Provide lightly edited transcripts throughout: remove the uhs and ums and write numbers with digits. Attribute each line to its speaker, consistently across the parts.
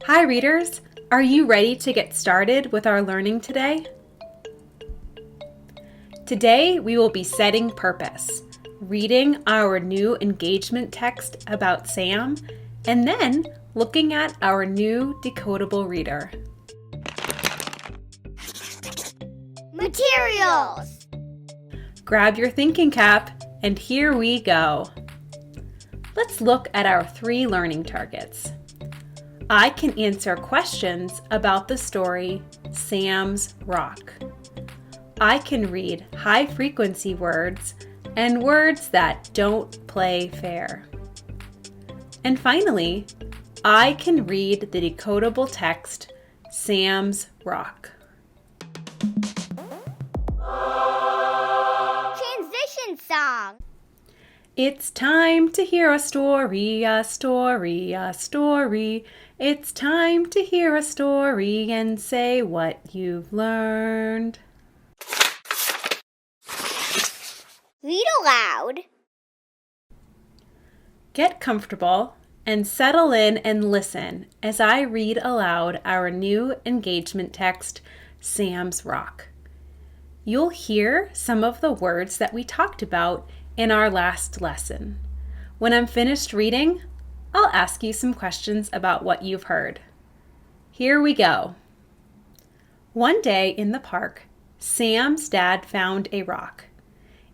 Speaker 1: Hi readers, are you ready to get started with our learning today? Today we will be setting purpose, reading our new engagement text about Sam, and then looking at our new decodable reader.
Speaker 2: Materials!
Speaker 1: Grab your thinking cap, and here we go. Let's look at our 3 learning targets. I can answer questions about the story Sam's Rock. I can read high-frequency words and words that don't play fair. And finally, I can read the decodable text Sam's Rock.
Speaker 2: Transition song!
Speaker 1: It's time to hear a story, a story, a story. It's time to hear a story and say what you've learned.
Speaker 2: Read aloud.
Speaker 1: Get comfortable and settle in and listen as I read aloud our new engagement text, Sam's Rock. You'll hear some of the words that we talked about in our last lesson. When I'm finished reading, I'll ask you some questions about what you've heard. Here we go. One day in the park, Sam's dad found a rock.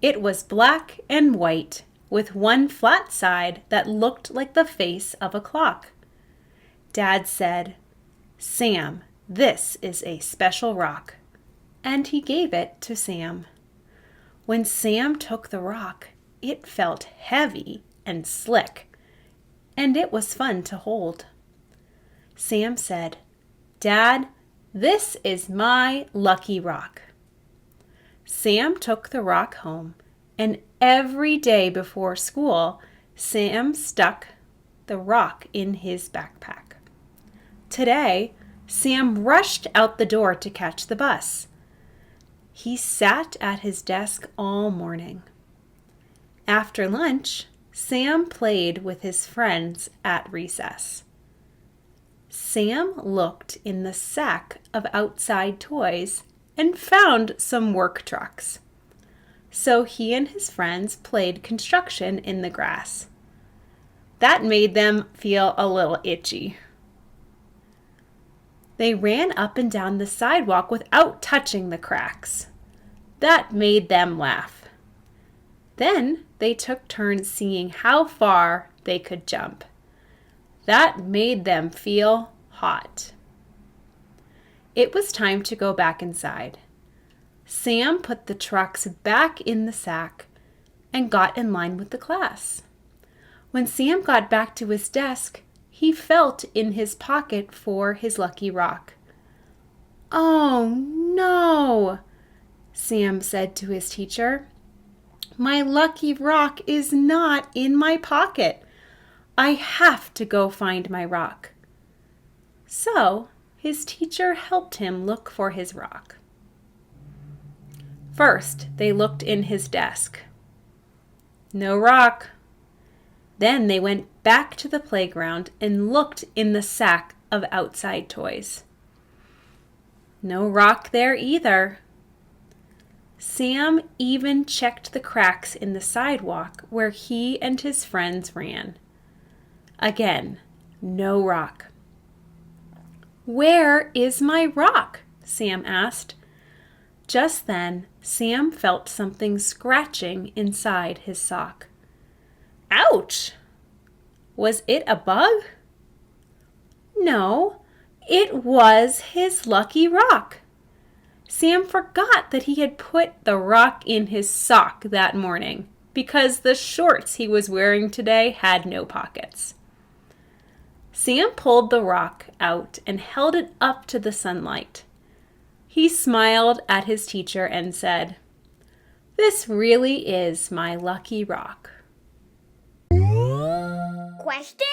Speaker 1: It was black and white with one flat side that looked like the face of a clock. Dad said, "Sam, this is a special rock." And he gave it to Sam. When Sam took the rock, it felt heavy and slick, and it was fun to hold. Sam said, "Dad, this is my lucky rock." Sam took the rock home, and every day before school, Sam stuck the rock in his backpack. Today, Sam rushed out the door to catch the bus. He sat at his desk all morning. After lunch, Sam played with his friends at recess. Sam looked in the sack of outside toys and found some work trucks. So he and his friends played construction in the grass. That made them feel a little itchy. They ran up and down the sidewalk without touching the cracks. That made them laugh. Then they took turns seeing how far they could jump. That made them feel hot. It was time to go back inside. Sam put the trucks back in the sack and got in line with the class. When Sam got back to his desk, he felt in his pocket for his lucky rock. "Oh, no," Sam said to his teacher. "My lucky rock is not in my pocket. I have to go find my rock." So his teacher helped him look for his rock. First, they looked in his desk. No rock. Then they went back to the playground and looked in the sack of outside toys. No rock there either. Sam even checked the cracks in the sidewalk where he and his friends ran. Again, no rock. "Where is my rock?" Sam asked. Just then, Sam felt something scratching inside his sock. Ouch! Was it a bug? No, it was his lucky rock. Sam forgot that he had put the rock in his sock that morning because the shorts he was wearing today had no pockets. Sam pulled the rock out and held it up to the sunlight. He smiled at his teacher and said, "This really is my lucky rock."
Speaker 2: Question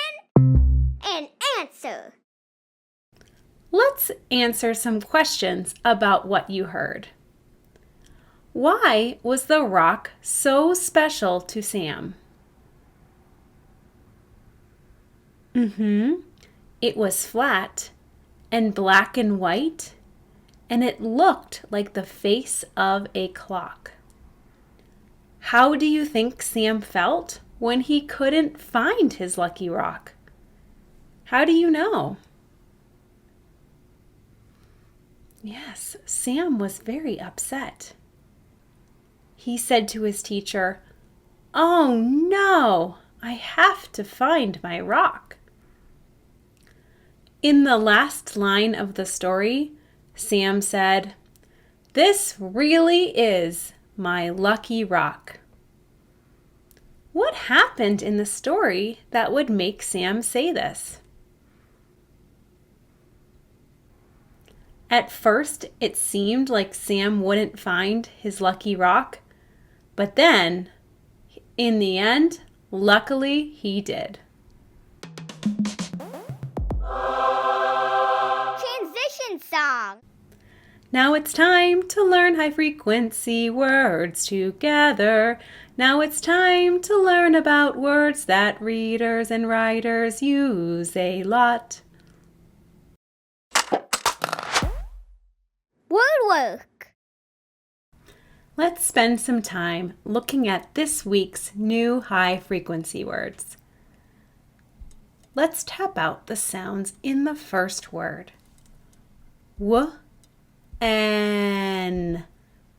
Speaker 2: and answer.
Speaker 1: Let's answer some questions about what you heard. Why was the rock so special to Sam? It was flat and black and white, and it looked like the face of a clock. How do you think Sam felt when he couldn't find his lucky rock? How do you know? Yes, Sam was very upset. He said to his teacher, "Oh no, I have to find my rock." In the last line of the story, Sam said, "This really is my lucky rock." What happened in the story that would make Sam say this? At first, it seemed like Sam wouldn't find his lucky rock, but then, in the end, luckily he did.
Speaker 2: Transition song.
Speaker 1: Now it's time to learn high frequency words together. Now it's time to learn about words that readers and writers use a lot.
Speaker 2: Word work.
Speaker 1: Let's spend some time looking at this week's new high frequency words. Let's tap out the sounds in the first word. W-N.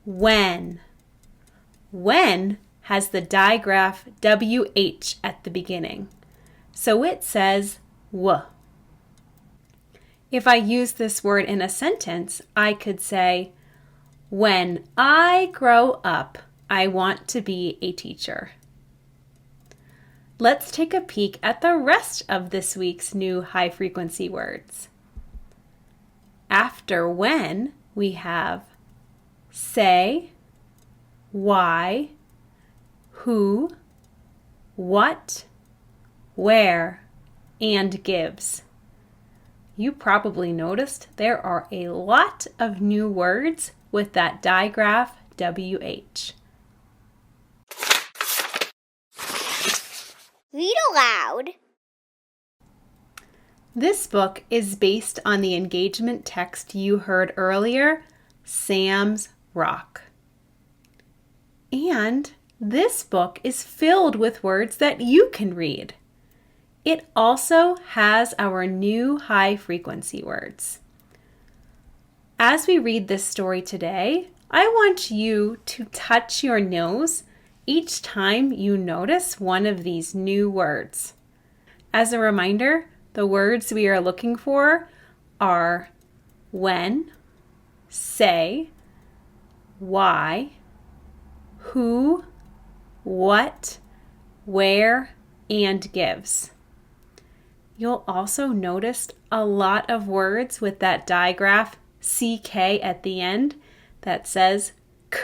Speaker 1: When. When has the digraph WH at the beginning, so it says W. If I use this word in a sentence, I could say, "When I grow up, I want to be a teacher." Let's take a peek at the rest of this week's new high-frequency words. After when, we have say, why, who, what, where, and gives. You probably noticed there are a lot of new words with that digraph WH.
Speaker 2: Read aloud.
Speaker 1: This book is based on the engagement text you heard earlier, Sam's Rock. And this book is filled with words that you can read. It also has our new high frequency words. As we read this story today, I want you to touch your nose each time you notice one of these new words. As a reminder, the words we are looking for are when, say, why, who, what, where, and gives. You'll also notice a lot of words with that digraph CK at the end that says K.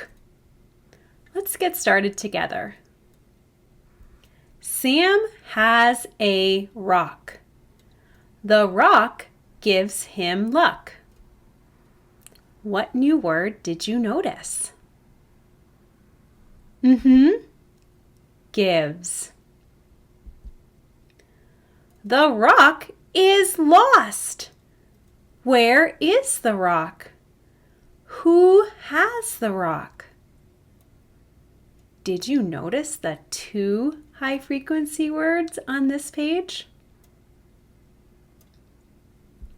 Speaker 1: Let's get started together. Sam has a rock. The rock gives him luck. What new word did you notice? Gives. The rock is lost. Where is the rock? Who has the rock? Did you notice the two high frequency words on this page?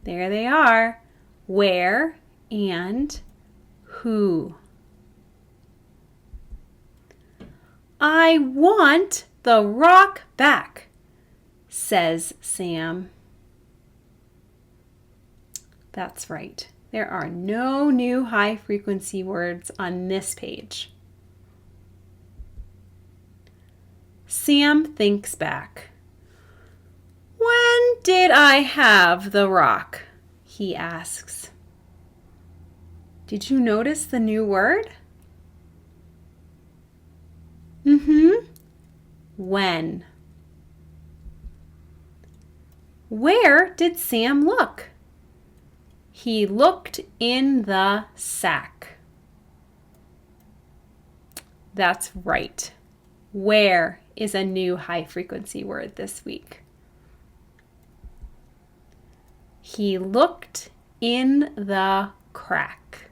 Speaker 1: There they are, where and who. I want the rock back, says Sam. That's right. There are no new high frequency words on this page. Sam thinks back. When did I have the rock? He asks. Did you notice the new word? When. Where did Sam look? He looked in the sack. That's right. Where is a new high frequency word this week. He looked in the crack.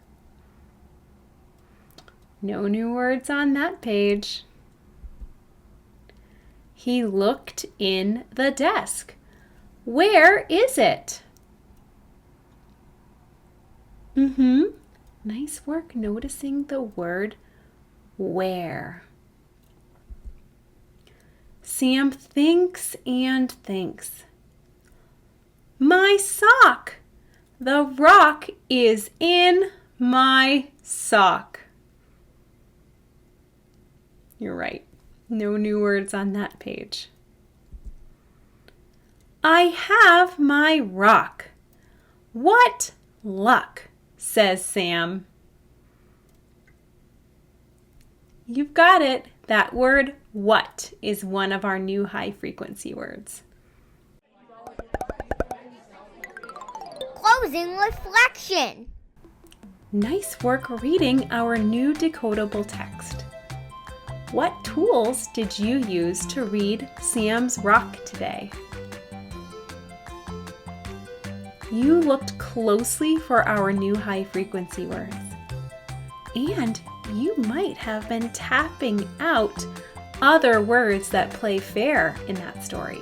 Speaker 1: No new words on that page. He looked in the desk. Where is it? Nice work noticing the word where. Sam thinks and thinks. My sock! The rock is in my sock. You're right. No new words on that page. I have my rock. What luck, says Sam. You've got it. That word what is one of our new high frequency words.
Speaker 2: Closing reflection.
Speaker 1: Nice work reading our new decodable text. What tools did you use to read Sam's rock today? You looked closely for our new high frequency words. And you might have been tapping out other words that play fair in that story,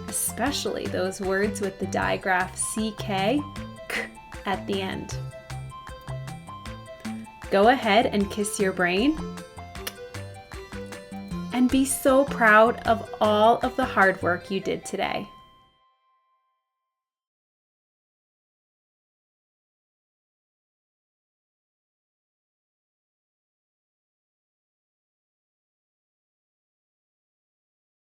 Speaker 1: especially those words with the digraph CK, k at the end. Go ahead and kiss your brain and be so proud of all of the hard work you did today.